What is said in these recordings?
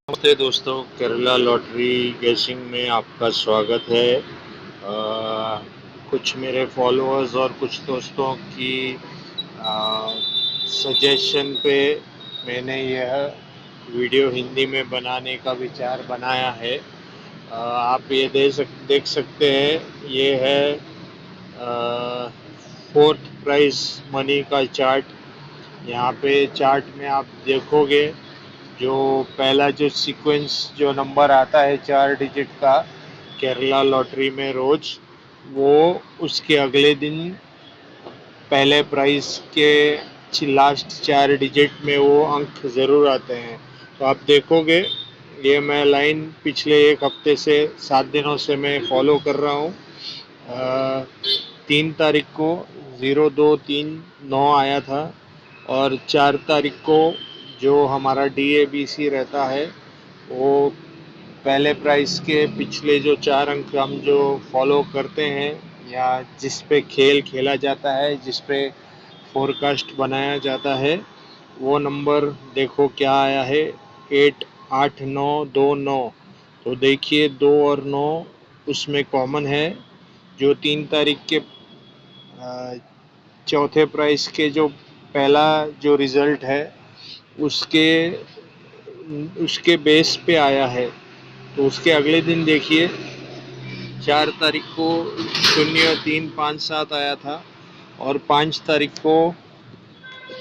नमस्ते दोस्तों, केरला लॉटरी गेसिंग में आपका स्वागत है। कुछ मेरे फॉलोअर्स और कुछ दोस्तों की सजेशन पे मैंने यह वीडियो हिंदी में बनाने का विचार बनाया है। आप ये देख सकते हैं, ये है फोर्थ प्राइज मनी का चार्ट। यहाँ पे चार्ट में आप देखोगे, जो पहला जो सीक्वेंस जो नंबर आता है 4 डिजिट का केरला लॉटरी में रोज, वो उसके अगले दिन पहले प्राइस के लास्ट 4 डिजिट में वो अंक ज़रूर आते हैं। तो आप देखोगे, ये मैं लाइन पिछले एक हफ्ते से 7 दिनों से मैं फॉलो कर रहा हूँ। 3 तारीख को 0239 आया था, और 4 तारीख को जो हमारा DABC रहता है, वो पहले प्राइस के पिछले जो 4 अंक हम जो फॉलो करते हैं, या जिस पे खेल खेला जाता है, जिस पे फोरकास्ट बनाया जाता है, वो नंबर देखो क्या आया है, 88929। तो देखिए 2 और 9 उसमें कॉमन है। जो 3 तारीख के चौथे प्राइस के जो पहला जो रिज़ल्ट है, उसके उसके बेस पे आया है। तो उसके अगले दिन देखिए, 4 तारीख को 0357 आया था, और 5 तारीख को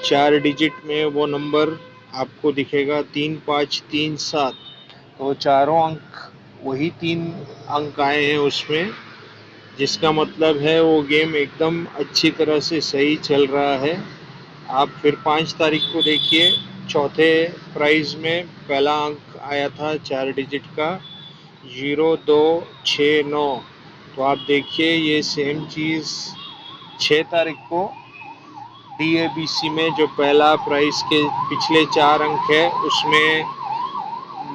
4 डिजिट में वो नंबर आपको दिखेगा 3537। तो चारों अंक वही 3 अंक आए हैं उसमें, जिसका मतलब है वो गेम एकदम अच्छी तरह से सही चल रहा है। आप फिर 5 तारीख को देखिए, चौथे प्राइज में पहला अंक आया था 4 डिजिट का 0269। तो आप देखिए, ये सेम चीज़ 6 तारीख को DABC में जो पहला प्राइस के पिछले 4 अंक है, उसमें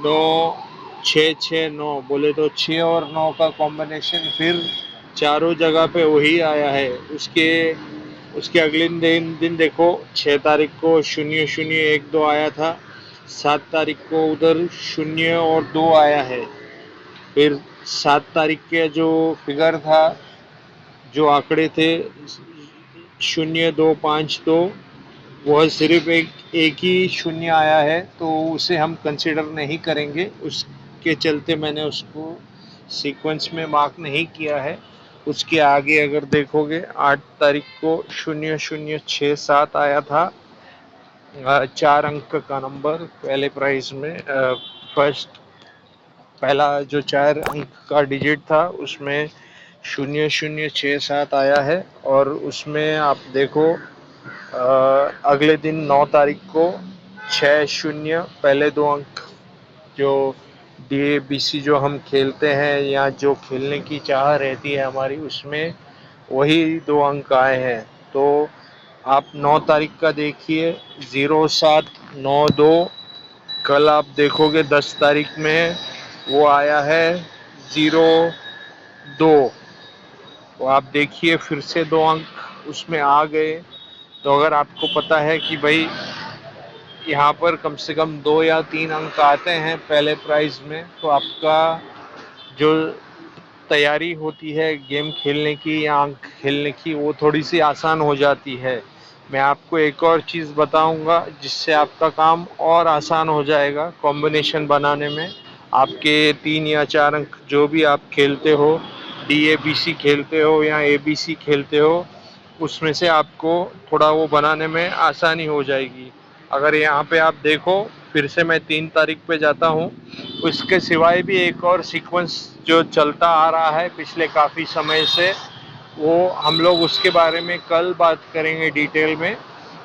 9669 बोले तो 6 और 9 का कॉम्बिनेशन फिर चारों जगह पे वही आया है। उसके उसके अगले दिन देखो, 6 तारीख को 0012 आया था, 7 तारीख को उधर 0 और 2 आया है। फिर 7 तारीख के जो फिगर था, जो आंकड़े थे 0252, वह सिर्फ एक ही शून्य आया है, तो उसे हम कंसिडर नहीं करेंगे। उसके चलते मैंने उसको सीक्वेंस में मार्क नहीं किया है। उसके आगे अगर देखोगे, 8 तारीख को 0067 आया था, 4 अंक का नंबर पहले प्राइस में। फर्स्ट पहला जो 4 अंक का डिजिट था, उसमें 0067 आया है। और उसमें आप देखो, अगले दिन 9 तारीख को 60 पहले 2 अंक, जो DABC जो हम खेलते हैं या जो खेलने की चाह रहती है हमारी, उसमें वही 2 अंक आए हैं। तो आप 9 तारीख का देखिए, 0792। कल आप देखोगे 10 तारीख में वो आया है 02। तो आप देखिए, फिर से 2 अंक उसमें आ गए। तो अगर आपको पता है कि भाई यहाँ पर कम से कम 2 या 3 अंक आते हैं पहले प्राइज में, तो आपका जो तैयारी होती है गेम खेलने की या अंक खेलने की, वो थोड़ी सी आसान हो जाती है। मैं आपको एक और चीज़ बताऊंगा, जिससे आपका काम और आसान हो जाएगा कॉम्बिनेशन बनाने में। आपके 3 या 4 अंक जो भी आप खेलते हो, DABC खेलते हो या ABC खेलते हो, उसमें से आपको थोड़ा वो बनाने में आसानी हो जाएगी। अगर यहाँ पे आप देखो, फिर से मैं 3 तारीख पे जाता हूँ। उसके सिवाय भी एक और सीक्वेंस जो चलता आ रहा है पिछले काफ़ी समय से, वो हम लोग उसके बारे में कल बात करेंगे डिटेल में।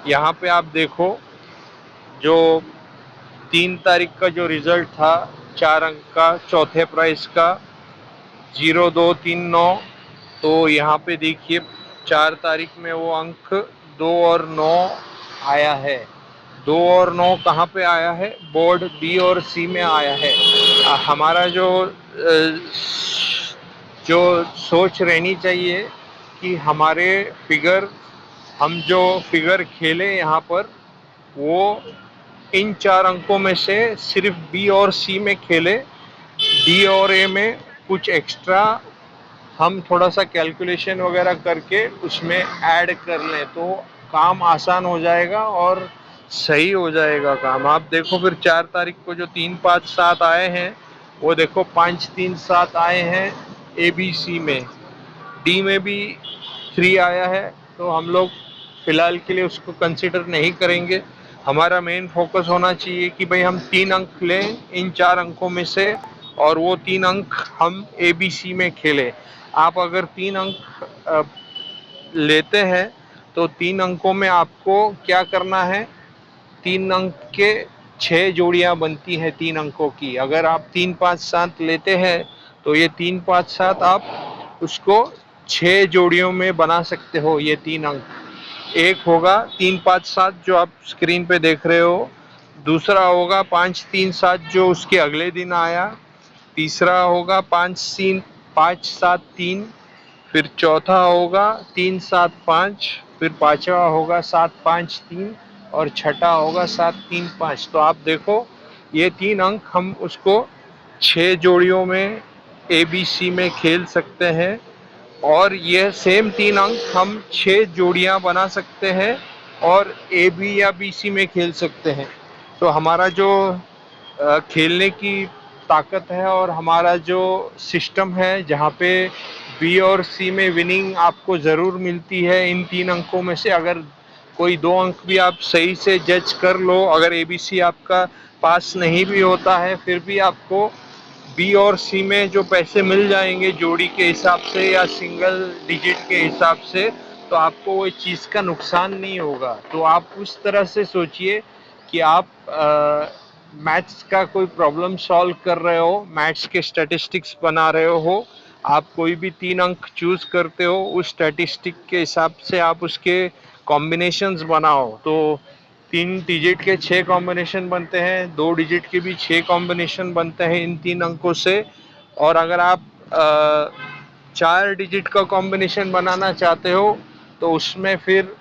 यहाँ पे आप देखो, जो 3 तारीख का जो रिज़ल्ट था 4 अंक का चौथे प्राइस का 0239, तो यहाँ पे देखिए 4 तारीख में वो अंक 2 और 9 आया है। 2 और 9 कहाँ पे आया है? बोर्ड B और C में आया है। हमारा जो सोच रहनी चाहिए कि हमारे फिगर हम जो फिगर खेलें यहाँ पर, वो इन 4 अंकों में से सिर्फ बी और सी में खेले, डी और ए में कुछ एक्स्ट्रा हम थोड़ा सा कैलकुलेशन वगैरह करके उसमें ऐड कर लें तो काम आसान हो जाएगा और सही हो जाएगा काम। आप देखो फिर 4 तारीख को जो 3 5 7 आए हैं वो देखो 5 3 7 आए हैं ए बी सी में, डी में भी 3 आया है, तो हम लोग फिलहाल के लिए उसको कंसिडर नहीं करेंगे। हमारा मेन फोकस होना चाहिए कि भाई हम 3 अंक लें इन 4 अंकों में से और वो 3 अंक हम ए बी सी में खेलें। आप अगर 3 अंक लेते हैं तो 3 अंकों में आपको क्या करना है, 3 अंक के 6 जोड़ियां बनती हैं 3 अंकों की। अगर आप 3 5 7 लेते हैं तो ये 3 5 7 आप उसको 6 जोड़ियों में बना सकते हो। ये 3 अंक एक होगा 3 5 7 जो आप स्क्रीन पे देख रहे हो, दूसरा होगा 5 3 7 जो उसके अगले दिन आया, तीसरा होगा 5 7 3, फिर चौथा होगा 3 7 5, फिर पांचवा होगा 7 5 3 और छठा होगा 7 3 5। तो आप देखो ये 3 अंक हम उसको 6 जोड़ियों में ए बी सी में खेल सकते हैं और ये सेम 3 अंक हम 6 जोड़ियां बना सकते हैं और ए बी या बी सी में खेल सकते हैं। तो हमारा जो खेलने की ताकत है और हमारा जो सिस्टम है जहाँ पे बी और सी में विनिंग आपको ज़रूर मिलती है इन 3 अंकों में से। अगर कोई 2 अंक भी आप सही से जज कर लो, अगर ए बी सी आपका पास नहीं भी होता है फिर भी आपको बी और सी में जो पैसे मिल जाएंगे जोड़ी के हिसाब से या सिंगल डिजिट के हिसाब से, तो आपको वो चीज़ का नुकसान नहीं होगा। तो आप उस तरह से सोचिए कि आप मैथ्स का कोई प्रॉब्लम सॉल्व कर रहे हो, मैथ्स के स्टैटिस्टिक्स बना रहे हो, आप कोई भी 3 अंक चूज करते हो, उस स्टैटिस्टिक के हिसाब से आप उसके कॉम्बिनेशंस बनाओ। तो 3 डिजिट के 6 कॉम्बिनेशन बनते हैं, 2 डिजिट के भी 6 कॉम्बिनेशन बनते हैं इन 3 अंकों से। और अगर आप 4 डिजिट का कॉम्बिनेशन बनाना चाहते हो तो उसमें फिर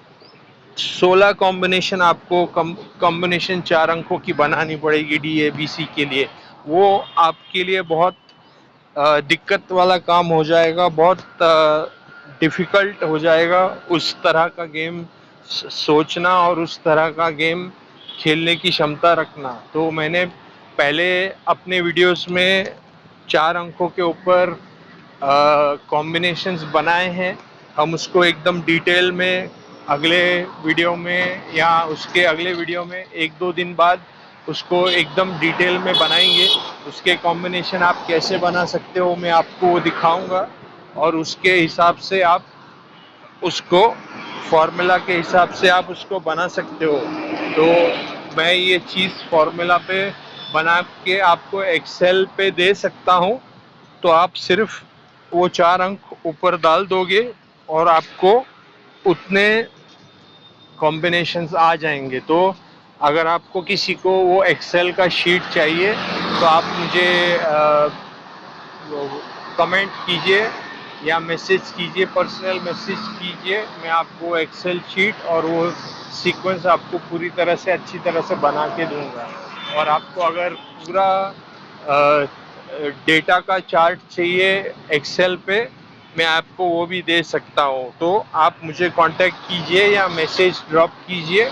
16 कॉम्बिनेशन आपको कॉम्बिनेशन 4 अंकों की बनानी पड़ेगी डी ए बी सी के लिए। वो आपके लिए बहुत दिक्कत वाला काम हो जाएगा, बहुत डिफ़िकल्ट हो जाएगा उस तरह का गेम सोचना और उस तरह का गेम खेलने की क्षमता रखना। तो मैंने पहले अपने वीडियोस में 4 अंकों के ऊपर कॉम्बिनेशंस बनाए हैं, हम उसको एकदम डिटेल में अगले वीडियो में या उसके अगले वीडियो में 1-2 दिन बाद उसको एकदम डिटेल में बनाएंगे। उसके कॉम्बिनेशन आप कैसे बना सकते हो मैं आपको वो दिखाऊंगा और उसके हिसाब से आप उसको फार्मूला के हिसाब से आप उसको बना सकते हो। तो मैं ये चीज़ फार्मूला पे बना के आपको एक्सेल पे दे सकता हूँ, तो आप सिर्फ वो 4 अंक ऊपर डाल दोगे और आपको उतने कॉम्बिनेशंस आ जाएंगे। तो अगर आपको किसी को वो एक्सेल का शीट चाहिए तो आप मुझे कमेंट कीजिए या मैसेज कीजिए, पर्सनल मैसेज कीजिए, मैं आपको एक्सेल शीट और वो सीक्वेंस आपको पूरी तरह से अच्छी तरह से बना के दूंगा। और आपको अगर पूरा डेटा का चार्ट चाहिए एक्सेल पे, मैं आपको वो भी दे सकता हूँ। तो आप मुझे कांटेक्ट कीजिए या मैसेज ड्रॉप कीजिए,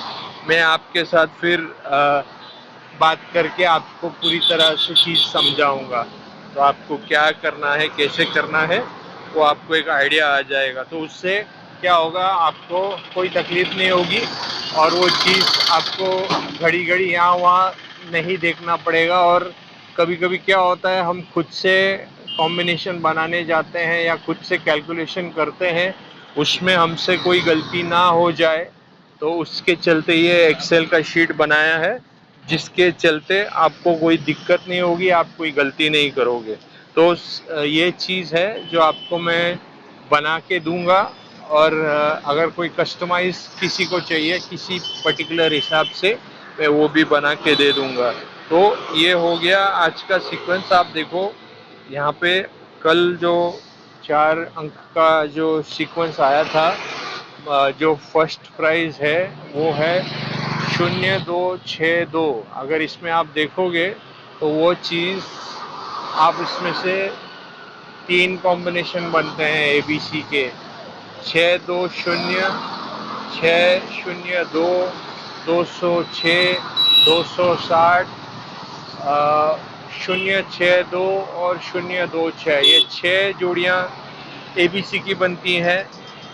मैं आपके साथ फिर बात करके आपको पूरी तरह से चीज़ समझाऊंगा। तो आपको क्या करना है, कैसे करना है, वो आपको एक आइडिया आ जाएगा। तो उससे क्या होगा, आपको कोई तकलीफ़ नहीं होगी और वो चीज़ आपको घड़ी घड़ी यहाँ वहाँ नहीं देखना पड़ेगा। और कभी कभी क्या होता है, हम खुद से कॉम्बिनेशन बनाने जाते हैं या खुद से कैलकुलेशन करते हैं, उसमें हमसे कोई गलती ना हो जाए, तो उसके चलते ये एक्सेल का शीट बनाया है, जिसके चलते आपको कोई दिक्कत नहीं होगी, आप कोई गलती नहीं करोगे। तो ये चीज़ है जो आपको मैं बना के दूंगा। और अगर कोई कस्टमाइज किसी को चाहिए किसी पर्टिकुलर हिसाब से, मैं वो भी बना के दे दूंगा। तो ये हो गया आज का सीक्वेंस। आप देखो यहाँ पे कल जो 4 अंक का जो सीक्वेंस आया था, जो फर्स्ट प्राइज़ है वो है 0262। अगर इसमें आप देखोगे तो वो चीज़ आप इसमें से 3 कॉम्बिनेशन बनते हैं ABC के, 620, 602, 206, 260, 062 और 026। ये 6 जोड़ियाँ ABC की बनती हैं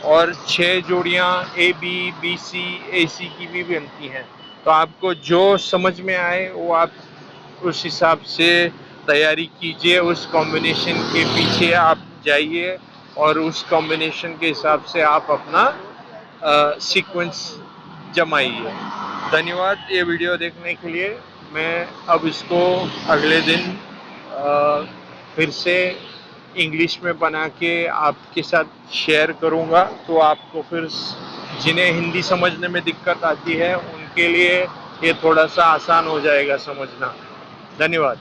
और 6 जोड़ियाँ AB, BC, AC की भी बनती हैं। तो आपको जो समझ में आए वो आप उस हिसाब से तैयारी कीजिए, उस कॉम्बिनेशन के पीछे आप जाइए और उस कॉम्बिनेशन के हिसाब से आप अपना सीक्वेंस जमाइए। धन्यवाद ये वीडियो देखने के लिए। मैं अब इसको अगले दिन फिर से इंग्लिश में बना के आपके साथ शेयर करूँगा, तो आपको फिर जिन्हें हिंदी समझने में दिक्कत आती है उनके लिए ये थोड़ा सा आसान हो जाएगा समझना। धन्यवाद।